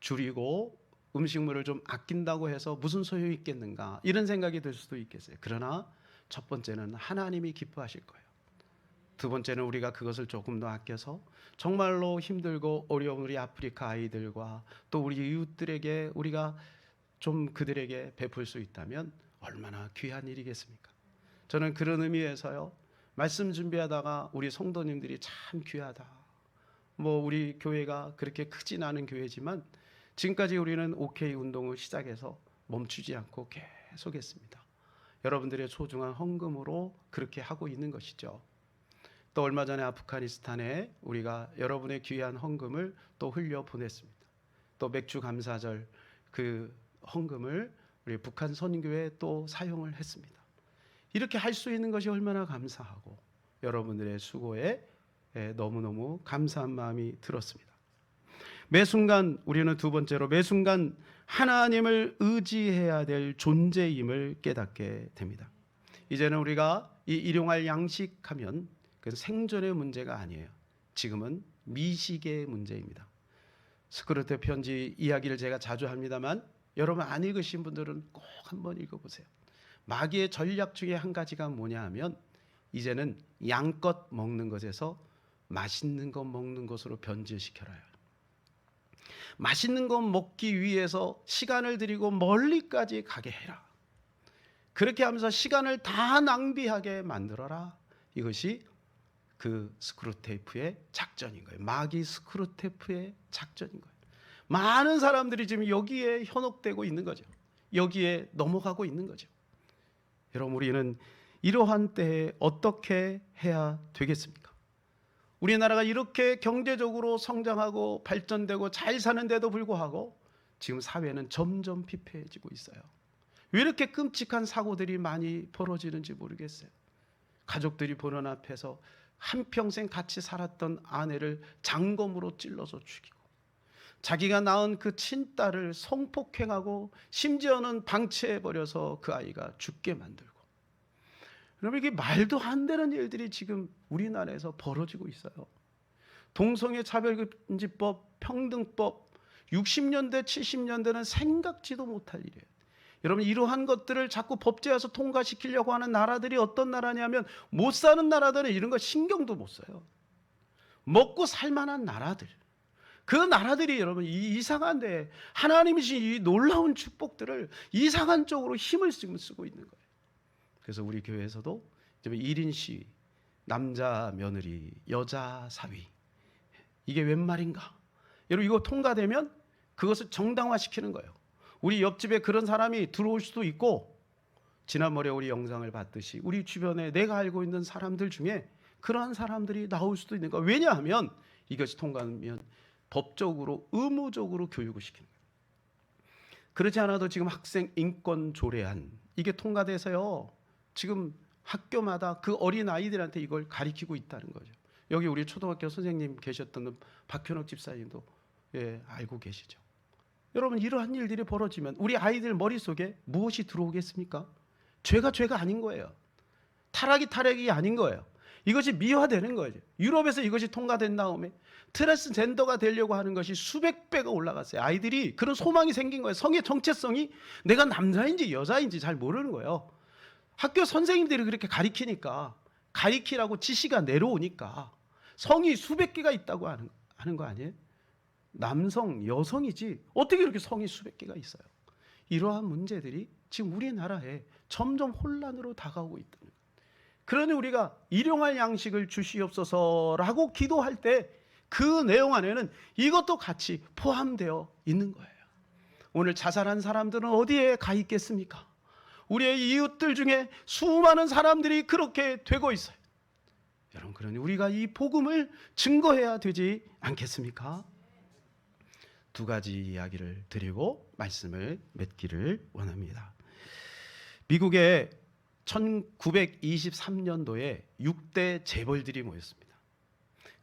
Speaker 1: 줄이고 음식물을 좀 아낀다고 해서 무슨 소용이 있겠는가, 이런 생각이 들 수도 있겠어요. 그러나 첫 번째는 하나님이 기뻐하실 거예요. 두 번째는 우리가 그것을 조금 더 아껴서 정말로 힘들고 어려운 우리 아프리카 아이들과 또 우리 이웃들에게 우리가 좀 그들에게 베풀 수 있다면 얼마나 귀한 일이겠습니까? 저는 그런 의미에서요, 말씀 준비하다가 우리 성도님들이 참 귀하다. 우리 교회가 그렇게 크진 않은 교회지만 지금까지 우리는 OK 운동을 시작해서 멈추지 않고 계속했습니다. 여러분들의 소중한 헌금으로 그렇게 하고 있는 것이죠. 또 얼마 전에 아프가니스탄에 우리가 여러분의 귀한 헌금을 또 흘려 보냈습니다. 또 맥주 감사절 그 헌금을 우리 북한 선교회에 또 사용을 했습니다. 이렇게 할 수 있는 것이 얼마나 감사하고 여러분들의 수고에 너무너무 감사한 마음이 들었습니다. 매 순간 우리는 두 번째로 매 순간 하나님을 의지해야 될 존재임을 깨닫게 됩니다. 이제는 우리가 이 일용할 양식하면 그 생존의 문제가 아니에요. 지금은 미식의 문제입니다. 스크루테 편지 이야기를 제가 자주 합니다만 여러분 안 읽으신 분들은 꼭 한번 읽어보세요. 마귀의 전략 중에 한 가지가 뭐냐 하면 이제는 양껏 먹는 것에서 맛있는 것 먹는 것으로 변질시켜라요. 맛있는 것 먹기 위해서 시간을 들이고 멀리까지 가게 해라. 그렇게 하면서 시간을 다 낭비하게 만들어라. 이것이 그 스크루테이프의 작전인 거예요. 마귀 스크루테이프의 작전인 거예요. 많은 사람들이 지금 여기에 현혹되고 있는 거죠. 여기에 넘어가고 있는 거죠. 여러분, 우리는 이러한 때에 어떻게 해야 되겠습니까? 우리나라가 이렇게 경제적으로 성장하고 발전되고 잘 사는데도 불구하고 지금 사회는 점점 피폐해지고 있어요. 왜 이렇게 끔찍한 사고들이 많이 벌어지는지 모르겠어요. 가족들이 보는 앞에서 한평생 같이 살았던 아내를 장검으로 찔러서 죽이고, 자기가 낳은 그 친딸을 성폭행하고 심지어는 방치해버려서 그 아이가 죽게 만들고. 그러면 이게 말도 안 되는 일들이 지금 우리나라에서 벌어지고 있어요. 동성애 차별금지법, 평등법, 60년대, 70년대는 생각지도 못할 일이에요. 여러분, 이러한 것들을 자꾸 법제화해서 통과시키려고 하는 나라들이 어떤 나라냐면, 못 사는 나라들은 이런 거 신경도 못 써요. 먹고 살만한 나라들, 그 나라들이 여러분 이상한데 하나님이 주신 이 놀라운 축복들을 이상한 쪽으로 힘을 지금 쓰고 있는 거예요. 그래서 우리 교회에서도 1인 시위, 남자 며느리, 여자 사위, 이게 웬 말인가? 여러분, 이거 통과되면 그것을 정당화시키는 거예요. 우리 옆집에 그런 사람이 들어올 수도 있고, 지난번에 우리 영상을 봤듯이 우리 주변에 내가 알고 있는 사람들 중에 그러한 사람들이 나올 수도 있는 거예요. 왜냐하면 이것이 통과하면 법적으로 의무적으로 교육을 시키는 거예요. 그렇지 않아도 지금 학생 인권 조례안 이게 통과돼서요, 지금 학교마다 그 어린 아이들한테 이걸 가리키고 있다는 거죠. 여기 우리 초등학교 선생님 계셨던 박현옥 집사님도 알고 계시죠. 여러분, 이러한 일들이 벌어지면 우리 아이들 머릿속에 무엇이 들어오겠습니까? 죄가 아닌 거예요. 타락이 아닌 거예요. 이것이 미화되는 거예요. 유럽에서 이것이 통과된 다음에 트랜스젠더가 되려고 하는 것이 수백 배가 올라갔어요. 아이들이 그런 소망이 생긴 거예요. 성의 정체성이 내가 남자인지 여자인지 잘 모르는 거예요. 학교 선생님들이 그렇게 가리키라고 지시가 내려오니까 성이 수백 개가 있다고 하는 거 아니에요? 남성, 여성이지 어떻게 이렇게 성이 수백 개가 있어요? 이러한 문제들이 지금 우리나라에 점점 혼란으로 다가오고 있다는 거예요. 그러니 우리가 일용할 양식을 주시옵소서라고 기도할 때 그 내용 안에는 이것도 같이 포함되어 있는 거예요. 오늘 자살한 사람들은 어디에 가 있겠습니까? 우리의 이웃들 중에 수많은 사람들이 그렇게 되고 있어요. 여러분, 그러니 우리가 이 복음을 증거해야 되지 않겠습니까? 두 가지 이야기를 드리고 말씀을 맺기를 원합니다. 미국에 1923년도에 6대 재벌들이 모였습니다.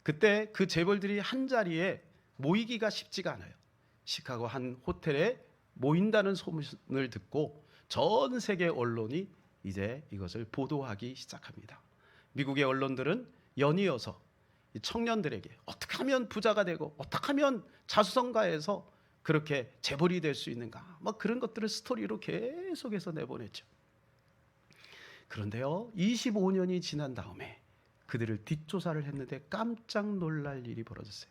Speaker 1: 그때 그 재벌들이 한 자리에 모이기가 쉽지가 않아요. 시카고 한 호텔에 모인다는 소문을 듣고 전 세계 언론이 이제 이것을 보도하기 시작합니다. 미국의 언론들은 연이어서 청년들에게 어떻게 하면 부자가 되고 어떻게 하면 자수성가해서 그렇게 재벌이 될 수 있는가, 뭐 그런 것들을 스토리로 계속해서 내보냈죠. 그런데요, 25년이 지난 다음에 그들을 뒷조사를 했는데 깜짝 놀랄 일이 벌어졌어요.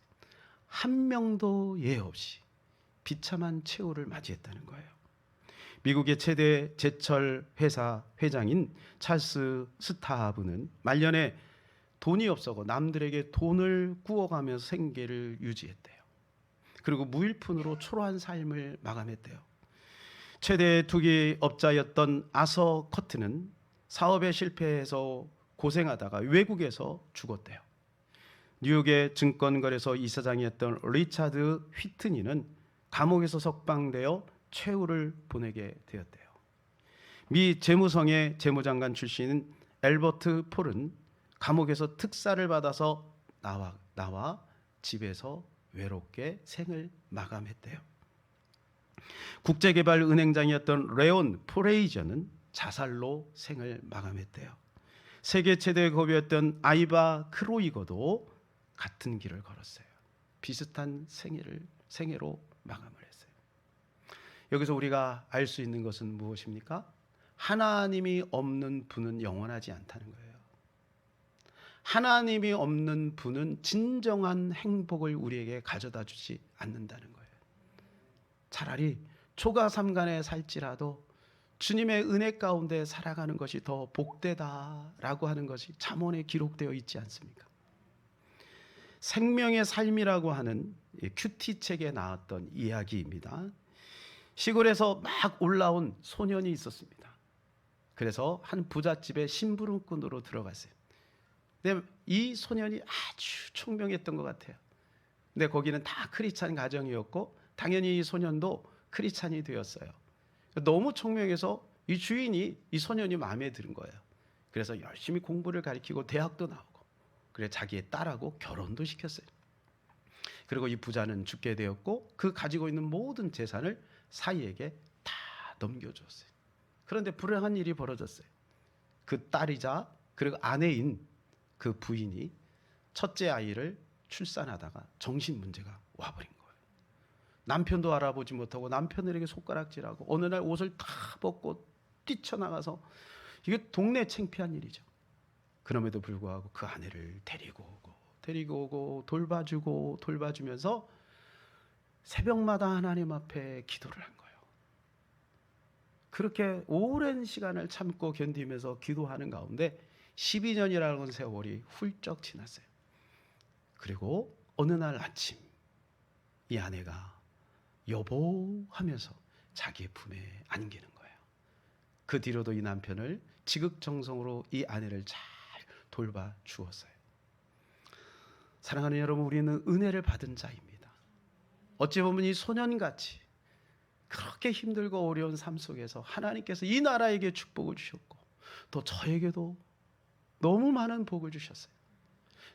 Speaker 1: 한 명도 예 없이 비참한 최후를 맞이했다는 거예요. 미국의 최대 제철 회사 회장인 찰스 스타하브는 말년에 돈이 없어서 남들에게 돈을 구워가면서 생계를 유지했대요. 그리고 무일푼으로 초라한 삶을 마감했대요. 최대 투기업자였던 아서 커트는 사업에 실패해서 고생하다가 외국에서 죽었대요. 뉴욕의 증권거래소 이사장이었던 리차드 휘트니는 감옥에서 석방되어 최후를 보내게 되었대요. 미 재무성의 재무장관 출신인 엘버트 폴은 감옥에서 특사를 받아서 나와 집에서 외롭게 생을 마감했대요. 국제개발은행장이었던 레온 프레이저는 자살로 생을 마감했대요. 세계 최대 거비였던 아이바 크로이거도 같은 길을 걸었어요. 비슷한 생애로 마감을 했어요. 여기서 우리가 알 수 있는 것은 무엇입니까? 하나님이 없는 분은 영원하지 않다는 거예요. 하나님이 없는 분은 진정한 행복을 우리에게 가져다 주지 않는다는 거예요. 차라리 초가삼간에 살지라도 주님의 은혜 가운데 살아가는 것이 더 복되다라고 하는 것이 잠언에 기록되어 있지 않습니까? 생명의 삶이라고 하는 큐티 책에 나왔던 이야기입니다. 시골에서 막 올라온 소년이 있었습니다. 그래서 한 부잣집에 심부름꾼으로 들어갔어요. 근데 이 소년이 아주 총명했던 것 같아요. 근데 거기는 다 크리스찬 가정이었고 당연히 이 소년도 크리스찬이 되었어요. 너무 총명해서 이 주인이 이 소년이 마음에 드는 거예요. 그래서 열심히 공부를 가르치고 대학도 나오고, 그래 자기의 딸하고 결혼도 시켰어요. 그리고 이 부자는 죽게 되었고 그 가지고 있는 모든 재산을 사위에게 다 넘겨줬어요. 그런데 불행한 일이 벌어졌어요. 그 딸이자 그리고 아내인 그 부인이 첫째 아이를 출산하다가 정신 문제가 와버린 거예요. 남편도 알아보지 못하고 남편에게 손가락질하고 어느 날 옷을 다 벗고 뛰쳐나가서, 이게 동네 창피한 일이죠. 그럼에도 불구하고 그 아내를 데리고 오고 돌봐주면서 새벽마다 하나님 앞에 기도를 한 거예요. 그렇게 오랜 시간을 참고 견디면서 기도하는 가운데 12년이라는 세월이 훌쩍 지났어요. 그리고 어느 날 아침 이 아내가 여보 하면서 자기의 품에 안기는 거예요. 그 뒤로도 이 남편을 지극정성으로 이 아내를 잘 돌봐 주었어요. 사랑하는 여러분, 우리는 은혜를 받은 자입니다. 어찌 보면 이 소년같이 그렇게 힘들고 어려운 삶 속에서 하나님께서 이 나라에게 축복을 주셨고 또 저에게도 너무 많은 복을 주셨어요.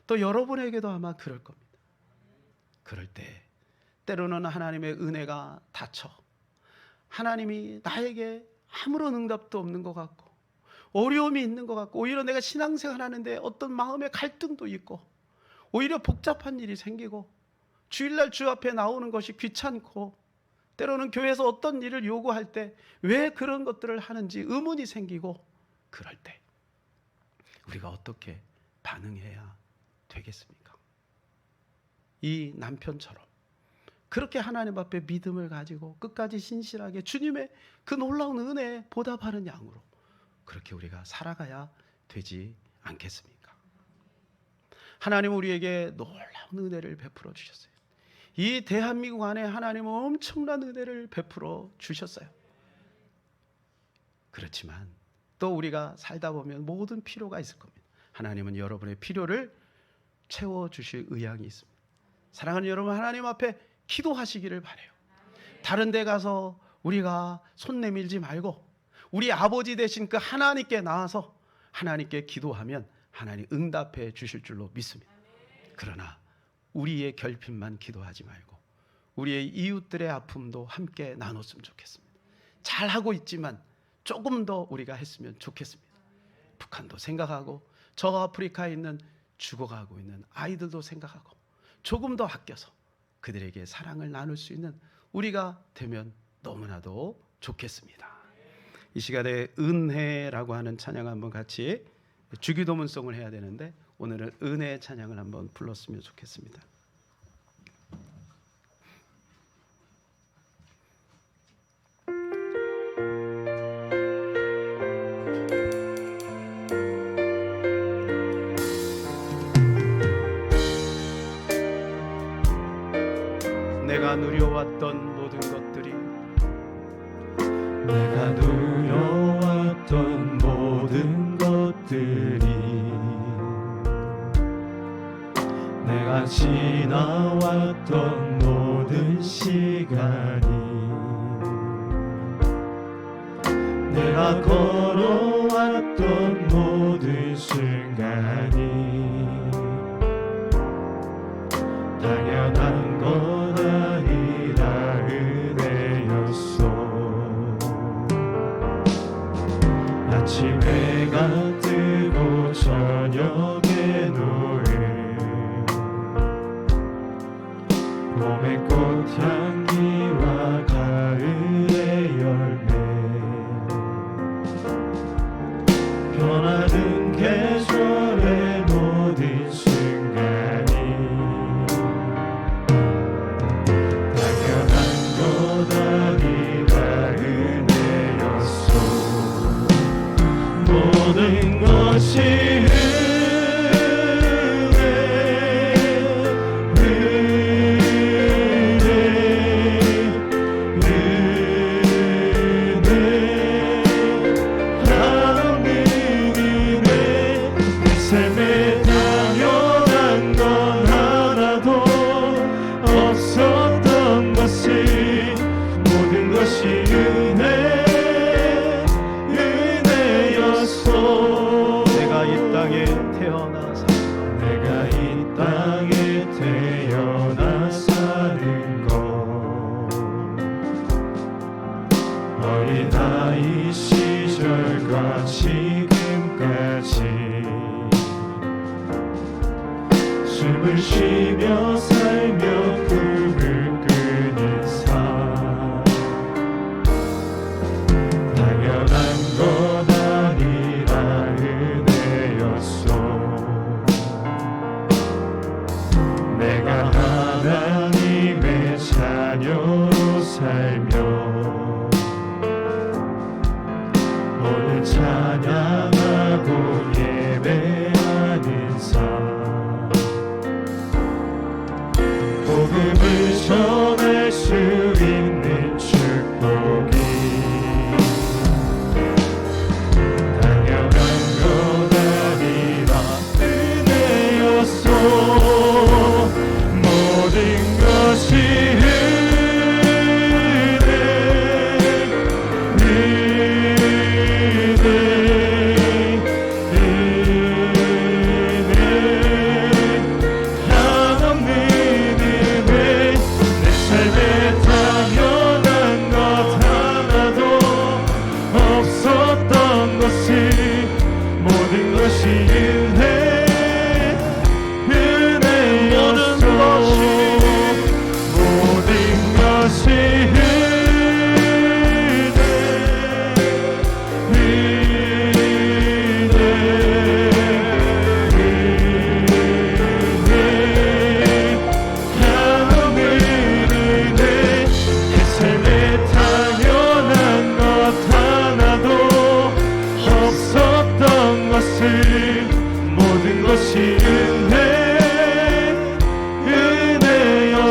Speaker 1: 또 여러분에게도 아마 그럴 겁니다. 그럴 때 때로는 하나님의 은혜가 닫혀 하나님이 나에게 아무런 응답도 없는 것 같고 어려움이 있는 것 같고 오히려 내가 신앙생활 하는데 어떤 마음의 갈등도 있고 오히려 복잡한 일이 생기고 주일날 주 앞에 나오는 것이 귀찮고 때로는 교회에서 어떤 일을 요구할 때 왜 그런 것들을 하는지 의문이 생기고, 그럴 때 우리가 어떻게 반응해야 되겠습니까? 이 남편처럼 그렇게 하나님 앞에 믿음을 가지고 끝까지 신실하게 주님의 그 놀라운 은혜에 보답하는 양으로 그렇게 우리가 살아가야 되지 않겠습니까? 하나님은 우리에게 놀라운 은혜를 베풀어 주셨어요. 이 대한민국 안에 하나님은 엄청난 은혜를 베풀어 주셨어요. 그렇지만 또 우리가 살다 보면 모든 필요가 있을 겁니다. 하나님은 여러분의 필요를 채워주실 의향이 있습니다. 사랑하는 여러분, 하나님 앞에 기도하시기를 바라요. 다른 데 가서 우리가 손 내밀지 말고 우리 아버지 되신 그 하나님께 나와서 하나님께 기도하면 하나님 응답해 주실 줄로 믿습니다. 그러나 우리의 결핍만 기도하지 말고 우리의 이웃들의 아픔도 함께 나눴으면 좋겠습니다. 잘하고 있지만 조금 더 우리가 했으면 좋겠습니다. 북한도 생각하고 저 아프리카에 있는 죽어가고 있는 아이들도 생각하고 조금 더 아껴서 그들에게 사랑을 나눌 수 있는 우리가 되면 너무나도 좋겠습니다. 이 시간에 은혜라고 하는 찬양 한번 같이 주기도문송을 해야 되는데 오늘은 은혜의 찬양을 한번 불렀으면 좋겠습니다. 내가 누려왔던 모든 것들이
Speaker 7: 내가 누려왔던 모든 것들이 내가 지나왔던 모든 시간이 내가 걸어왔던 모든 순간이 당연한 것 아니라 은혜였어. 아침 해가 뜨고 저녁에 노을 봄의 꽃향기와 가을의 열매 변화는 계속 숨을 쉬며 살며 꿈을 꾸는 삶 당연한 것 아니라 은혜였소. 내가 하나님의 자녀로 살며 오늘 찬양하고 예배하는 삶 복음을 전할 수 있는 축복이 당연한 것 아니라 은혜였소. 모든 것이 모든 것이 은혜, 은혜였소. 모든 것이 모든 것이 은혜,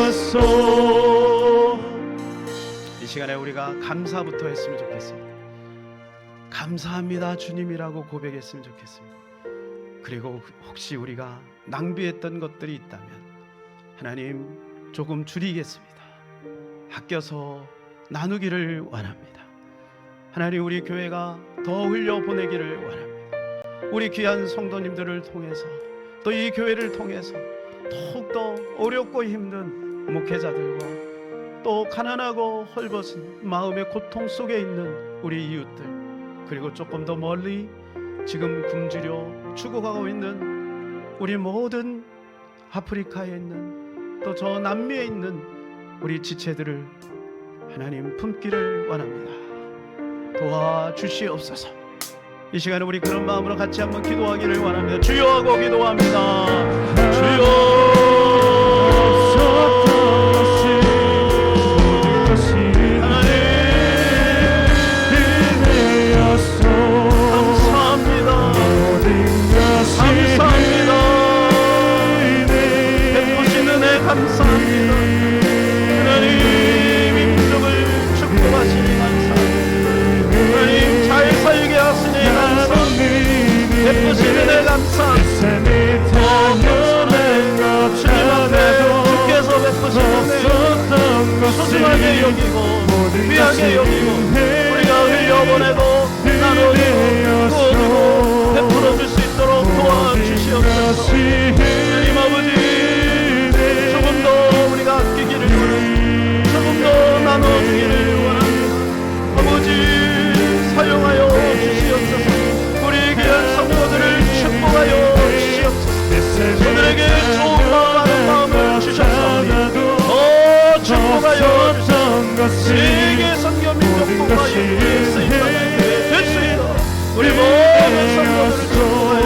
Speaker 7: 은혜였소.
Speaker 1: 이 시간에 우리가 감사부터 했으면 좋겠습니다. 감사합니다 주님이라고 고백했으면 좋겠습니다. 그리고 혹시 우리가 낭비했던 것들이 있다면 하나님 조금 줄이겠습니다. 아껴서 나누기를 원합니다. 하나님 우리 교회가 더 흘려보내기를 원합니다. 우리 귀한 성도님들을 통해서 또 이 교회를 통해서 더욱더 어렵고 힘든 목회자들과 또 가난하고 헐벗은 마음의 고통 속에 있는 우리 이웃들, 그리고 조금 더 멀리 지금 굶주려 죽어가고 있는 우리 모든 아프리카에 있는 또 저 남미에 있는 우리 지체들을 하나님 품기를 원합니다. 도와주시옵소서. 이 시간에 우리 그런 마음으로 같이 한번 기도하기를 원합니다. 주여 하고 기도합니다. 주여. 감사합니다. 하나님 이 민족을 축복하시니 감사합니다. 하나님 잘 살게 하시니 감사합니다. 예쁘신 은혜 감사합니다. 주님 앞에 주께서 베푸신 은혜 소중하게 여기고 귀하게 여기고 우리가 흘려보내고 나누고 구워주고 베풀어 줄 수 있도록 도와주시옵소서. 하나님 아버지 우리가 아끼기를 원합니다. 조금 더 나눠주기를 원합니다. 아버지 사용하여 주시옵소서. 우리 귀한 성도들을 축복하여 주시옵소서. 그들에게 좋은 마음하는 마음을 주셔서 더 축복하여 주시옵소서. 세계 선교 민족 복음화의 될 수 있도록 우리 모든 성도들을 축복하여.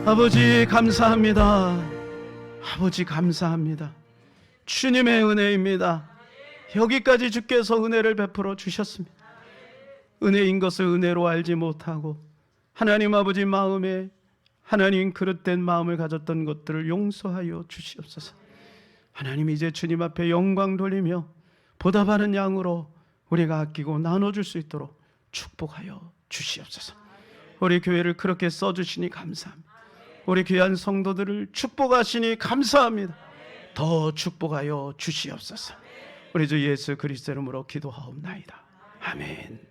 Speaker 1: 아버지 감사합니다. 아버지 감사합니다. 주님의 은혜입니다. 여기까지 주께서 은혜를 베풀어 주셨습니다. 은혜인 것을 은혜로 알지 못하고 하나님 아버지 마음에 하나님 그릇된 마음을 가졌던 것들을 용서하여 주시옵소서. 하나님 이제 주님 앞에 영광 돌리며 보답하는 양으로 우리가 아끼고 나눠줄 수 있도록 축복하여 주시옵소서. 우리 교회를 그렇게 써주시니 감사합니다. 우리 귀한 성도들을 축복하시니 감사합니다. 더 축복하여 주시옵소서. 우리 주 예수 그리스도 이름으로 기도하옵나이다. 아멘.